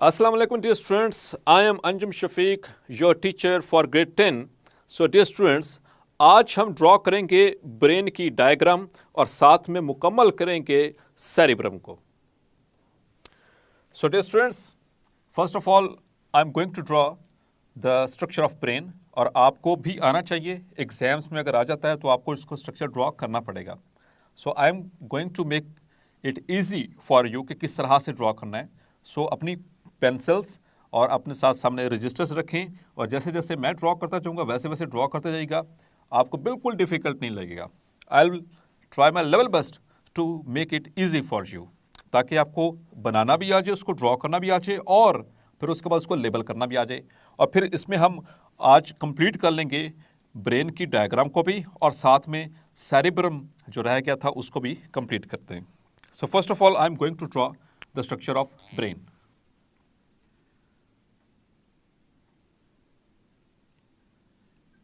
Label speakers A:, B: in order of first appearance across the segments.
A: Assalamu alaikum dear students, I am Anjum Shafiq, your teacher for grade 10. So dear students, आज हम draw करेंगे brain की diagram और साथ में मुकम्मल करेंगे सेरिब्रम को. So dear students, first of all I am going to draw the structure of brain और आपको भी आना चाहिए. एग्जाम्स में अगर आ जाता है तो आपको इसको स्ट्रक्चर ड्रॉ करना पड़ेगा. So I am going to make it easy for you कि किस तरह से ड्रॉ करना है. So अपनी पेंसिल्स और अपने साथ सामने रजिस्टर्स रखें और जैसे जैसे मैं ड्रॉ करता जाऊँगा वैसे वैसे ड्रॉ करते जाइएगा. आपको बिल्कुल डिफ़िकल्ट नहीं लगेगा. I will try my level best to make it easy for you, ताकि आपको बनाना भी आ जाए, उसको ड्रॉ करना भी आ जाए और फिर उसके बाद उसको लेबल करना भी आ जाए. और फिर इसमें हम आज कंप्लीट कर लेंगे ब्रेन की डायग्राम को भी और साथ में सेरिब्रम जो रह गया था उसको भी कंप्लीट करते हैं. So first of all I am going to draw the structure of brain.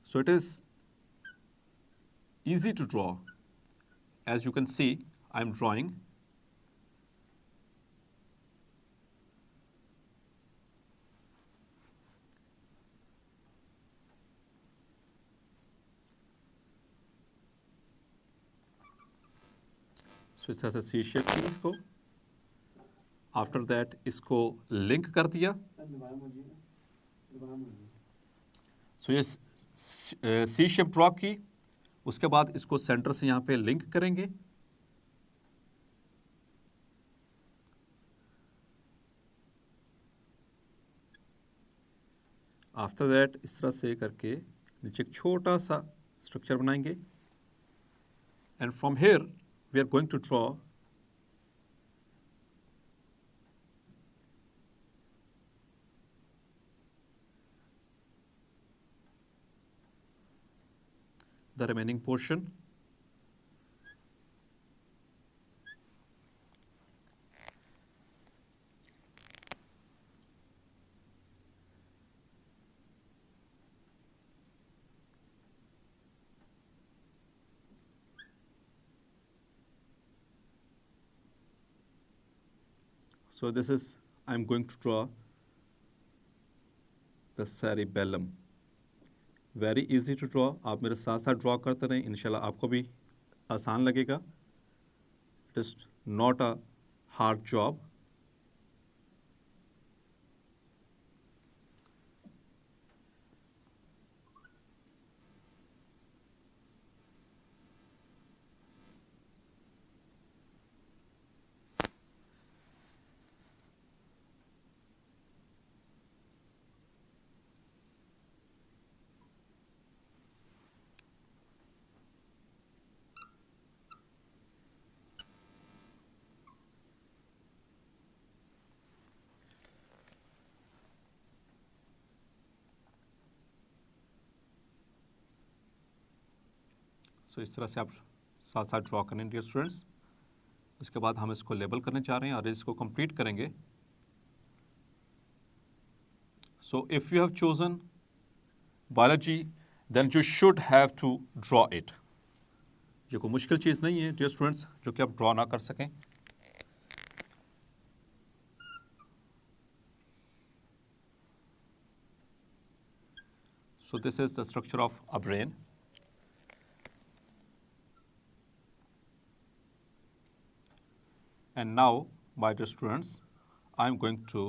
A: So it is easy to draw. As you can see, I am drawing. So इस तरह से C शेप की इसको. After that इसको link कर दिया. So ये सी shape draw की. उसके बाद इसको सेंटर से यहाँ पे लिंक करेंगे. आफ्टर दैट इस तरह से करके नीचे एक छोटा सा स्ट्रक्चर बनाएंगे. And from here we are going to draw the remaining portion. So this is, I am going to draw the cerebellum. Very easy to draw. आप मेरे साथ साथ ड्रॉ करते रहें, इंशाल्लाह आपको भी आसान लगेगा. It is not a hard job. तो इस तरह से आप साथ साथ ड्रॉ करें डियर स्टूडेंट्स. इसके बाद हम इसको लेबल करने जा रहे हैं और इसको कंप्लीट करेंगे. So if you have chosen biology then you should have to draw it. ये कोई मुश्किल चीज़ नहीं है डियर स्टूडेंट्स जो कि आप ड्रॉ ना कर सकें. So this is the structure of a brain. And now, my dear students, I am going to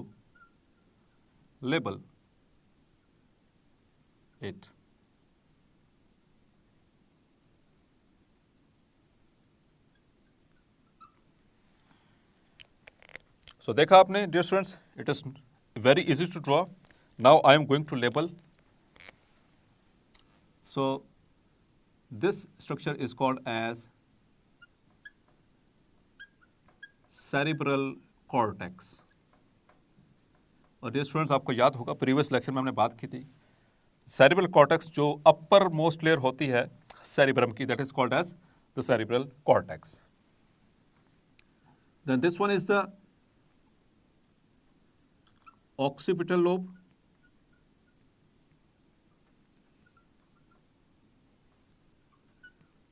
A: label it. So देखा आपने dear students, it is very easy to draw. Now I am going to label. So this structure is called as cerebral cortex. और dear students आपको याद होगा previous lecture में हमने बात की थी सेरिब्रल कॉर्टेक्स जो अपर मोस्ट लेयर होती है सेरिब्रम की, that is called as the cerebral cortex. Then this one is the occipital lobe.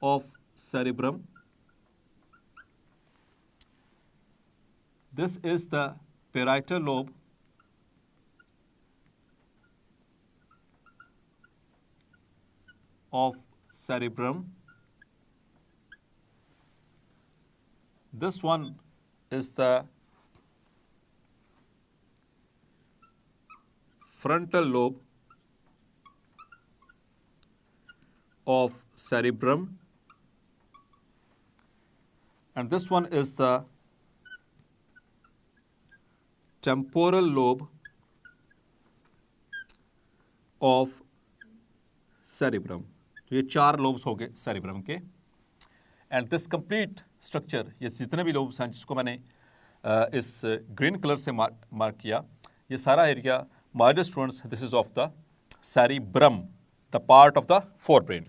A: Of cerebrum. This is the parietal lobe of cerebrum. This one is the frontal lobe of cerebrum, and this one is the temporal lobe of cerebrum. तो ये 4 lobes हो गए cerebrum के, and this complete structure, ये जितने भी lobes हैं जिसको मैंने इस ग्रीन कलर से मार्क किया, ये सारा area my dear students, this is of the cerebrum, the part of the forebrain.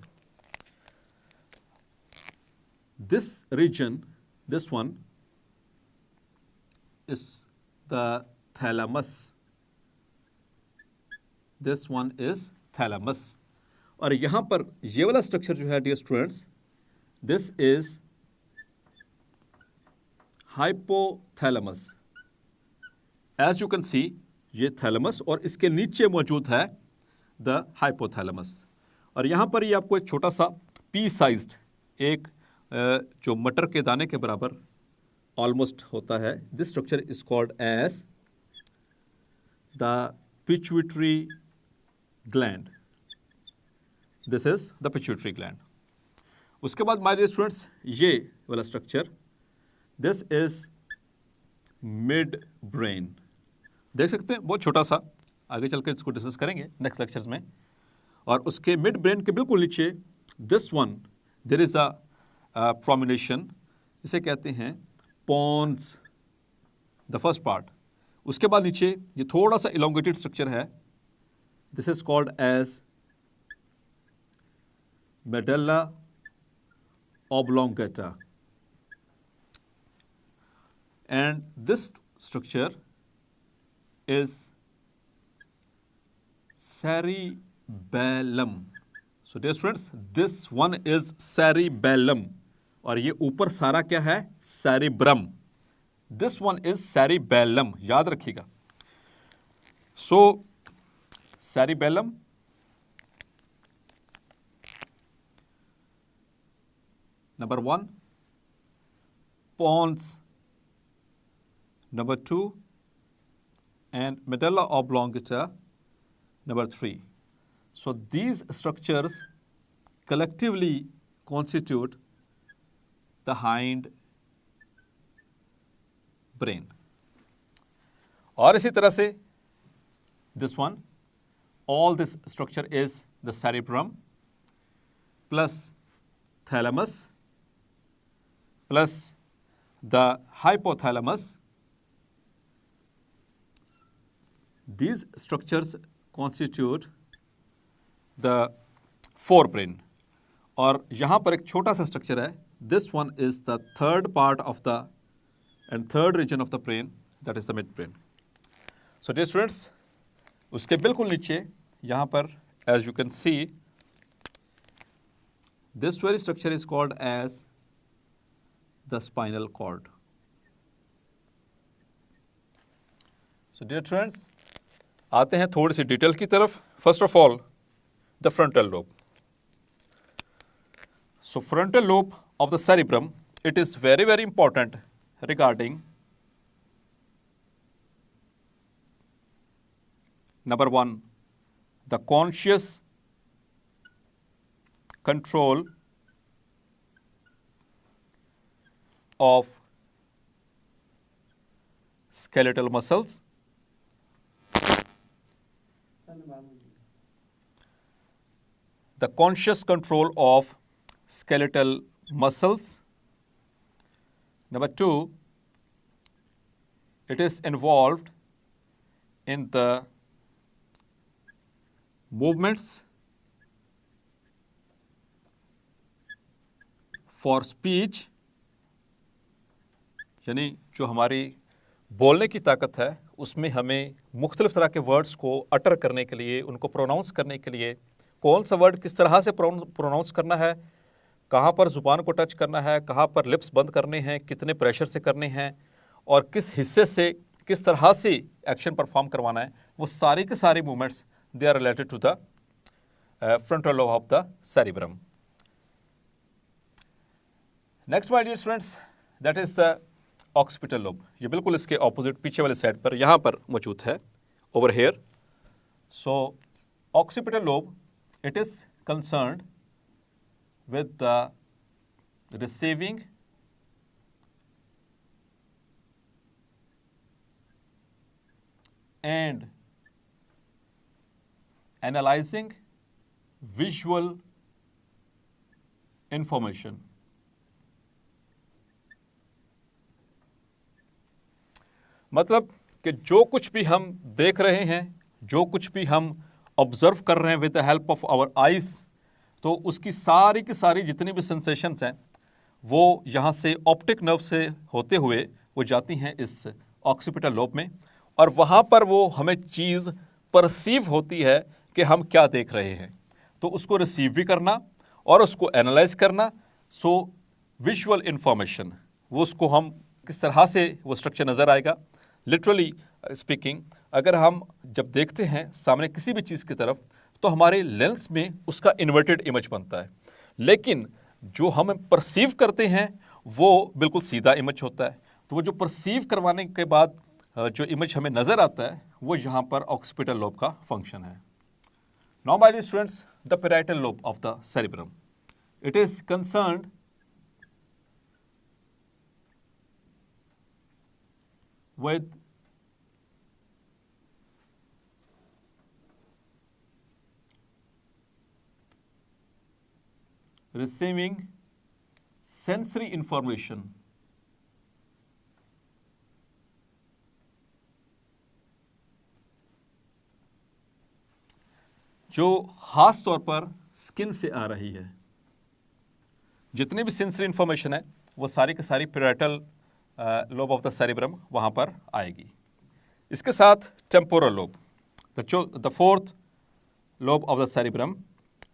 A: This region, this one is the thalamus. This one is thalamus. और यहाँ पर ये वाला स्ट्रक्चर जो है dear students, this is hypothalamus. As you can see, ये thalamus और इसके नीचे मौजूद है द हाइपोथैलेमस. और यहाँ पर ये आपको एक छोटा सा पी साइज्ड, एक जो मटर के दाने के बराबर ऑलमोस्ट होता है, this structure is called as the pituitary gland. This is the pituitary gland. उसके बाद माय डियर स्टूडेंट्स, ये वाला structure, this is midbrain. देख सकते हैं बहुत छोटा सा, आगे चलकर इसको डिस्कस करेंगे नेक्स्ट लेक्चर्स में. और उसके मिड ब्रेन के बिल्कुल नीचे this one, there is a prominence, इसे कहते हैं पॉन्स, द फर्स्ट पार्ट. उसके बाद नीचे ये थोड़ा सा इलोंगेटेड स्ट्रक्चर है, this is called as medulla oblongata, and this structure is cerebellum. So dear students, this one is cerebellum, और ये ऊपर सारा क्या है, cerebrum. This one is cerebellum, याद रखिएगा. So cerebellum, number 1, pons, number 2, and medulla oblongata, number 3. So these structures collectively constitute the hind brain. और इसी तरह से this one, all this structure is the cerebrum plus thalamus plus the hypothalamus. These structures constitute the forebrain. और यहाँ पर एक छोटा सा स्ट्रक्चर है, this one is the third part of the and third region of the brain, that is the midbrain. So dear students, उसके बिल्कुल नीचे यहाँ पर as you can see, this very structure is called as the spinal cord. So dear friends, आते हैं थोड़ी सी detail की तरफ. First of all, the frontal lobe. So frontal lobe of the cerebrum, it is very, very important regarding number 1, the conscious control of skeletal muscles, the conscious control of skeletal muscles. Number 2, it is involved in the movements for speech, यानी जो हमारी बोलने की ताकत है उसमें हमें मुख्तलिफ तरह के वर्ड्स को अटर करने के लिए, उनको प्रोनाउंस करने के लिए, कौन सा वर्ड किस तरह से प्रोनाउंस करना है, कहाँ पर ज़ुबान को टच करना है, कहाँ पर लिप्स बंद करने हैं, कितने प्रेशर से करने हैं और किस हिस्से से किस तरह से एक्शन परफॉर्म करवाना है, वो सारे के सारे movements they are related to the frontal lobe of the cerebrum. Next, my dear students, that is the occipital lobe. ये बिल्कुल इसके ऑपोजिट पीछे वाले साइड पर यहाँ पर मौजूद है, over here. So occipital lobe, it is concerned with the receiving and analyzing visual information. मतलब कि जो कुछ भी हम देख रहे हैं, जो कुछ भी हम ऑब्जर्व कर रहे हैं with the help of our eyes, तो उसकी सारी की सारी जितनी भी सेंसेशंस हैं वो यहाँ से ऑप्टिक नर्व से होते हुए वो जाती हैं इस ऑक्सीपिटल लोब में, और वहाँ पर वो हमें चीज़ परसीव होती है कि हम क्या देख रहे हैं, तो उसको रिसीव भी करना और उसको एनालाइज करना. सो विजुअल इंफॉर्मेशन, वो उसको हम किस तरह से वो स्ट्रक्चर नज़र आएगा. लिटरली स्पीकिंग, अगर हम जब देखते हैं सामने किसी भी चीज़ की तरफ, तो हमारे लेंस में उसका इन्वर्टेड इमेज बनता है, लेकिन जो हम परसीव करते हैं वो बिल्कुल सीधा इमेज होता है. तो वो जो परसीव करवाने के बाद जो इमेज हमें नज़र आता है वो यहाँ पर ऑक्सीपिटल लोब का फंक्शन है. Now my dear students, the parietal lobe of the cerebrum, it is concerned with receiving sensory information. जो खास तौर पर स्किन से आ रही है. जितनी भी सेंसरी इंफॉर्मेशन है वो सारी की सारी parietal lobe of the cerebrum वहाँ पर आएगी. इसके साथ temporal lobe, the fourth lobe of the cerebrum,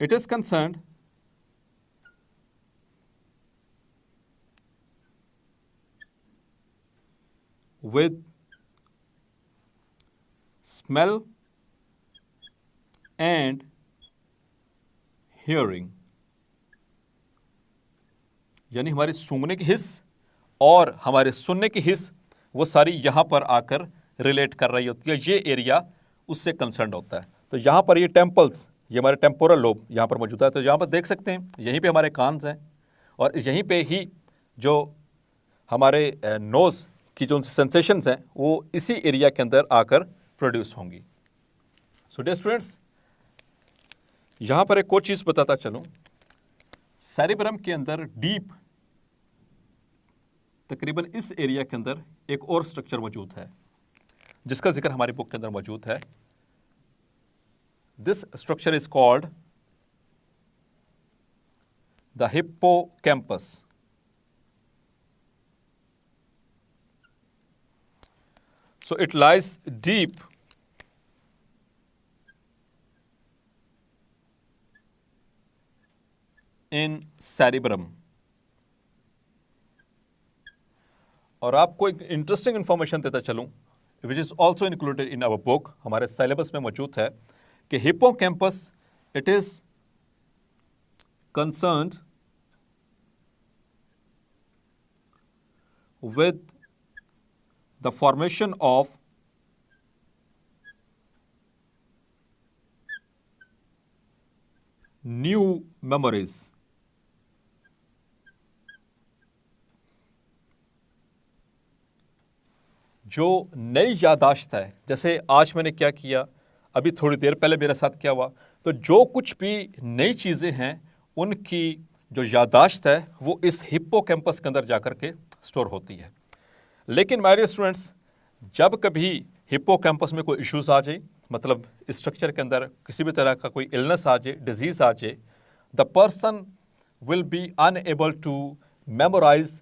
A: it is concerned with smell and hearing, यानी हमारी सूंघने की हिस्स और हमारे सुनने की हिस्स वो सारी यहाँ पर आकर रिलेट कर रही होती है. ये एरिया उससे कंसर्न होता है. तो यहाँ पर ये टेम्पल्स, ये हमारे टेम्पोरल लोब यहाँ पर मौजूद है. तो यहाँ पर देख सकते हैं यहीं पे हमारे कान्स हैं और यहीं पे ही जो हमारे नोज़ की जो सेंसेशंस हैं वो इसी एरिया के अंदर आकर प्रोड्यूस होंगी. सो डियर स्टूडेंट्स, यहाँ पर एक और चीज़ बताता चलूँ. सेरिब्रम के अंदर डीप तकरीबन इस एरिया के अंदर एक और स्ट्रक्चर मौजूद है जिसका जिक्र हमारी बुक के अंदर मौजूद है. This structure is called the hippocampus. So it lies deep in cerebrum. और आपको एक इंटरेस्टिंग इंफॉर्मेशन देता चलूं, which is also included in our book, हमारे सिलेबस में मौजूद है, कि hippocampus it is concerned with the formation of new memories. जो नई यादाश्त है, जैसे आज मैंने क्या किया, अभी थोड़ी देर पहले मेरे साथ क्या हुआ, तो जो कुछ भी नई चीज़ें हैं उनकी जो यादाश्त है वो इस हिप्पोकैम्पस के अंदर जाकर के स्टोर होती है. लेकिन माय डियर स्टूडेंट्स, जब कभी हिप्पोकैम्पस में कोई इश्यूज आ जाए, मतलब इस स्ट्रक्चर के अंदर किसी भी तरह का कोई इलनेस आ जाए, डिजीज़ आ जाए, the person will be unable to memorize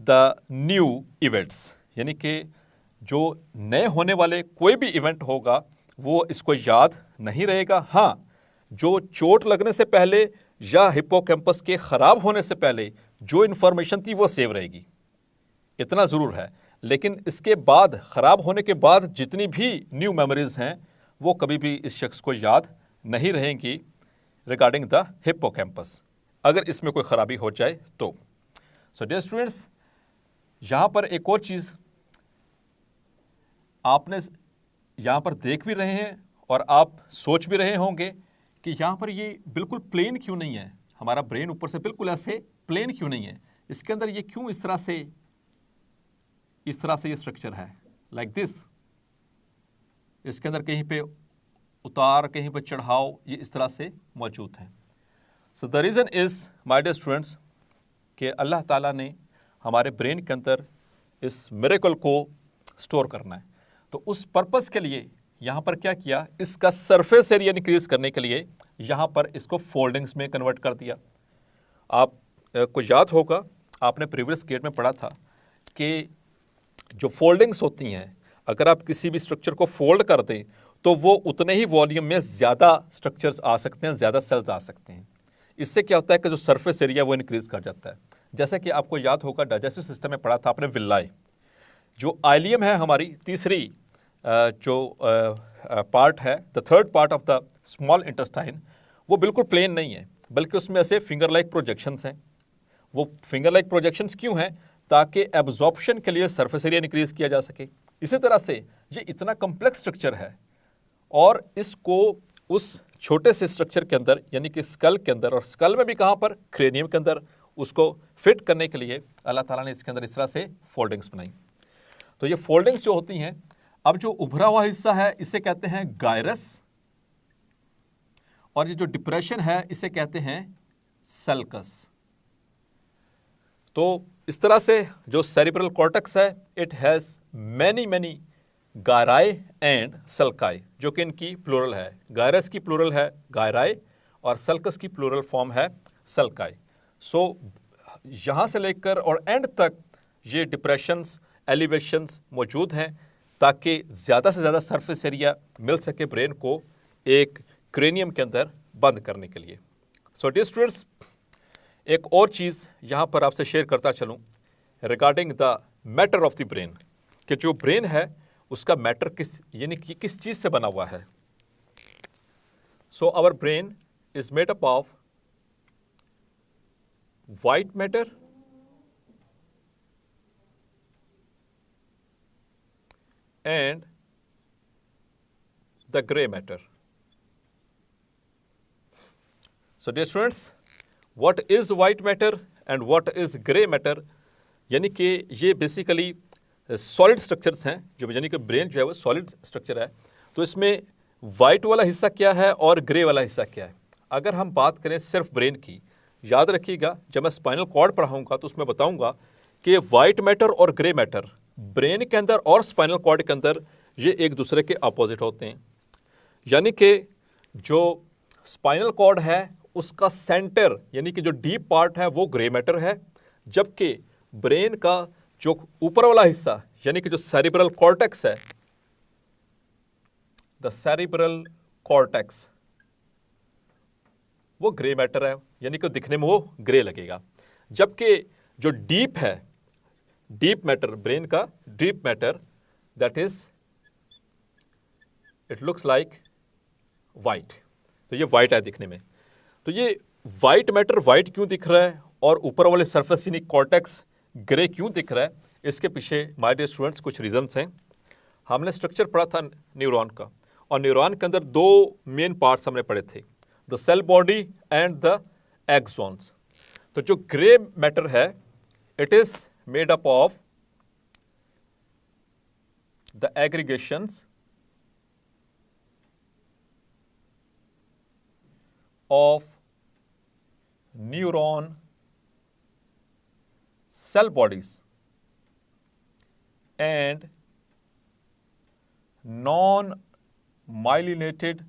A: the new events. यानी कि जो नए होने वाले कोई भी इवेंट होगा वो इसको याद नहीं रहेगा. हाँ, जो चोट लगने से पहले या हिप्पोकैम्पस के ख़राब होने से पहले जो इन्फॉर्मेशन थी वो सेव रहेगी, इतना ज़रूर है. लेकिन इसके बाद, ख़राब होने के बाद जितनी भी न्यू मेमोरीज़ हैं वो कभी भी इस शख्स को याद नहीं रहेंगी. रिगार्डिंग द हिप्पोकैम्पस, अगर इसमें कोई खराबी हो जाए तो। सो डियर स्टूडेंट्स, यहां पर एक और चीज आपने यहां पर देख भी रहे हैं और आप सोच भी रहे होंगे कि यहां पर ये बिल्कुल प्लेन क्यों नहीं है, हमारा ब्रेन ऊपर से बिल्कुल ऐसे प्लेन क्यों नहीं है, इसके अंदर ये क्यों इस तरह से ये स्ट्रक्चर है लाइक दिस, इसके अंदर कहीं पे उतार कहीं पे चढ़ाव ये इस तरह से मौजूद है। So the reason is my dear students कि अल्लाह ताला ने हमारे ब्रेन के अंदर इस मिरेकल को स्टोर करना है, तो उस पर्पस के लिए यहाँ पर क्या किया, इसका सरफेस एरिया इंक्रीज करने के लिए यहाँ पर इसको फोल्डिंग्स में कन्वर्ट कर दिया। आप को याद होगा, आपने प्रीवियस गेट में पढ़ा था कि जो फोल्डिंग्स होती हैं, अगर आप किसी भी स्ट्रक्चर को फोल्ड कर दें तो वो उतने ही वॉल्यूम में ज़्यादा स्ट्रक्चर्स आ सकते हैं, ज़्यादा सेल्स आ सकते हैं। इससे क्या होता है कि जो सरफेस एरिया वो इंक्रीज कर जाता है। जैसे कि आपको याद होगा डाइजेस्टिव सिस्टम में पढ़ा था आपने विल्लाई, जो आइलियम है हमारी तीसरी जो पार्ट है, the third part of the small intestine, वो बिल्कुल प्लेन नहीं है, बल्कि उसमें ऐसे फिंगर लाइक प्रोजेक्शंस हैं। वो फिंगर लाइक प्रोजेक्शंस क्यों हैं? ताकि एब्जॉर्प्शन के लिए सरफेस एरिया इंक्रीज किया जा सके। इसी तरह से ये इतना कॉम्प्लेक्स स्ट्रक्चर है और इसको उस छोटे से स्ट्रक्चर के अंदर यानी कि स्कल के अंदर, और स्कल में भी कहाँ पर, क्रेनियम के अंदर, उसको फिट करने के लिए अल्लाह ताला ने इसके अंदर इस तरह से फोल्डिंग्स बनाई। तो ये फोल्डिंग्स जो होती हैं, अब जो उभरा हुआ हिस्सा है इसे कहते हैं गायरस, और ये जो डिप्रेशन है इसे कहते हैं सल्कस। तो इस तरह से जो सेरिब्रल कॉर्टेक्स है, it has many gyri and sulci, जो कि इनकी प्लूरल है। गायरस की प्लूरल है गायराई और सल्कस की प्लूरल फॉर्म है सल्काई। सो यहाँ से लेकर और एंड तक ये डिप्रेशंस, एलिवेशंस मौजूद हैं ताकि ज़्यादा से ज़्यादा सरफेस एरिया मिल सके ब्रेन को एक क्रेनियम के अंदर बंद करने के लिए। सो डियर स्टूडेंट्स, एक और चीज़ यहाँ पर आपसे शेयर करता चलूँ regarding the matter of the brain, कि जो ब्रेन है उसका मैटर यानी कि किस चीज़ से बना हुआ है। So our brain is made up of white matter and the gray matter. So dear students, what is white matter and what is gray matter? यानी कि ये बेसिकली सॉलिड स्ट्रक्चर्स हैं, जो यानी कि ब्रेन जो है वो सॉलिड स्ट्रक्चर है। तो इसमें वाइट वाला हिस्सा क्या है और ग्रे वाला हिस्सा क्या है। अगर हम बात करें सिर्फ ब्रेन की, याद रखिएगा जब मैं स्पाइनल कॉर्ड पढ़ाऊंगा तो उसमें बताऊंगा कि वाइट मैटर और ग्रे मैटर ब्रेन के अंदर और स्पाइनल कॉर्ड के अंदर ये एक दूसरे के अपोजिट होते हैं। यानी कि जो स्पाइनल कॉर्ड है उसका सेंटर यानी कि जो डीप पार्ट है वो ग्रे मैटर है, जबकि ब्रेन का जो ऊपर वाला हिस्सा यानी कि जो सेरिब्रल कॉर्टेक्स है, द सेरिब्रल कॉर्टेक्स, वो ग्रे मैटर है, यानी कि दिखने में वो ग्रे लगेगा। जबकि जो डीप है, डीप मैटर, ब्रेन का deep matter, that is it looks like white. तो ये वाइट है दिखने में। तो ये वाइट मैटर वाइट क्यों दिख रहा है और ऊपर वाले सरफेस यानी कॉर्टेक्स ग्रे क्यों दिख रहा है, इसके पीछे माय डियर स्टूडेंट्स कुछ रीजंस हैं। हमने स्ट्रक्चर पढ़ा था न्यूरॉन का, और न्यूरॉन के अंदर दो मेन पार्ट्स हमने पढ़े थे, the cell body and the axons. तो जो ग्रे मैटर है it is made up of the aggregations of neuron cell bodies and non-myelinated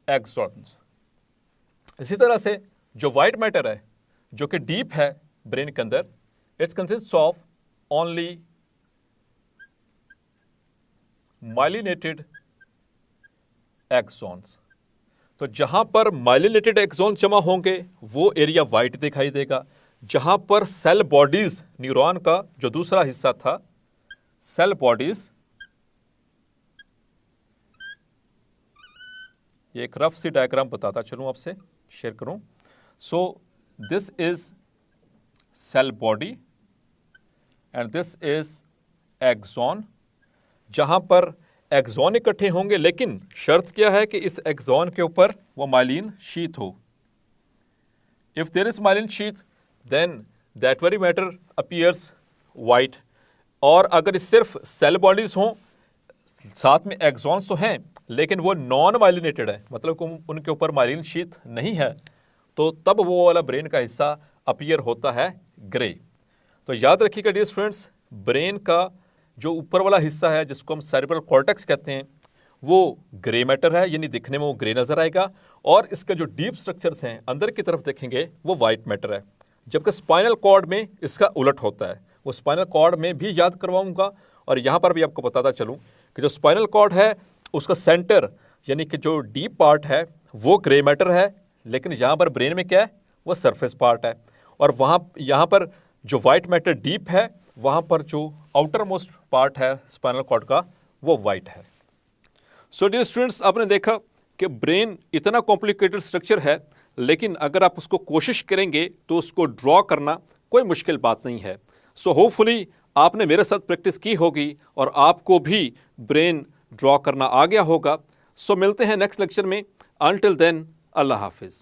A: axons। इसी तरह से जो वाइट मैटर है जो कि डीप है ब्रेन के अंदर, it consist of only myelinated axons. तो जहां पर माइलिनेटेड एक्सॉन्स जमा होंगे वो एरिया वाइट दिखाई देगा, जहां पर सेल बॉडीज, न्यूरॉन का जो दूसरा हिस्सा था, सेल बॉडीज ये एक रफ सी डायग्राम बताता चलूँ आपसे, शेयर करूँ। So this is cell body and this is axon, जहां पर एक्सॉन इकट्ठे होंगे, लेकिन शर्त क्या है कि इस एक्सॉन के ऊपर वो माइलिन शीथ हो। If there is myelin sheath then that very matter appears white. और अगर इस सिर्फ सेल बॉडीज हों, साथ में एक्सॉन्स तो हैं लेकिन वो नॉन माइलिनेटेड है, मतलब उनके ऊपर माइलिन शीथ नहीं है, तो तब वो वाला ब्रेन का हिस्सा अपीयर होता है ग्रे। तो याद रखिएगा डियर स्टूडेंट्स, ब्रेन का जो ऊपर वाला हिस्सा है जिसको हम सेरेब्रल कॉर्टेक्स कहते हैं वो ग्रे मैटर है, यानी दिखने में वो ग्रे नजर आएगा, और इसके जो डीप स्ट्रक्चर्स हैं अंदर की तरफ देखेंगे वो वाइट मैटर है। जबकि स्पाइनल कॉर्ड में इसका उलट होता है। वो स्पाइनल कॉर्ड में भी याद करवाऊंगा और यहाँ पर भी आपको बताता चलूँ कि जो स्पाइनल कॉर्ड है उसका सेंटर यानी कि जो डीप पार्ट है वो ग्रे मैटर है, लेकिन यहाँ पर ब्रेन में क्या है, वो सरफेस पार्ट है। और यहाँ पर जो वाइट मैटर डीप है, वहाँ पर जो आउटर मोस्ट पार्ट है स्पाइनल कॉर्ड का वो वाइट है। सो डियर स्टूडेंट्स, आपने देखा कि ब्रेन इतना कॉम्प्लिकेटेड स्ट्रक्चर है, लेकिन अगर आप उसको कोशिश करेंगे तो उसको ड्रॉ करना कोई मुश्किल बात नहीं है। सो होपफुली आपने मेरे साथ प्रैक्टिस की होगी और आपको भी ब्रेन ड्रॉ करना आ गया होगा। सो मिलते हैं नेक्स्ट लेक्चर में। अनटिल देन, अल्लाह हाफिज़।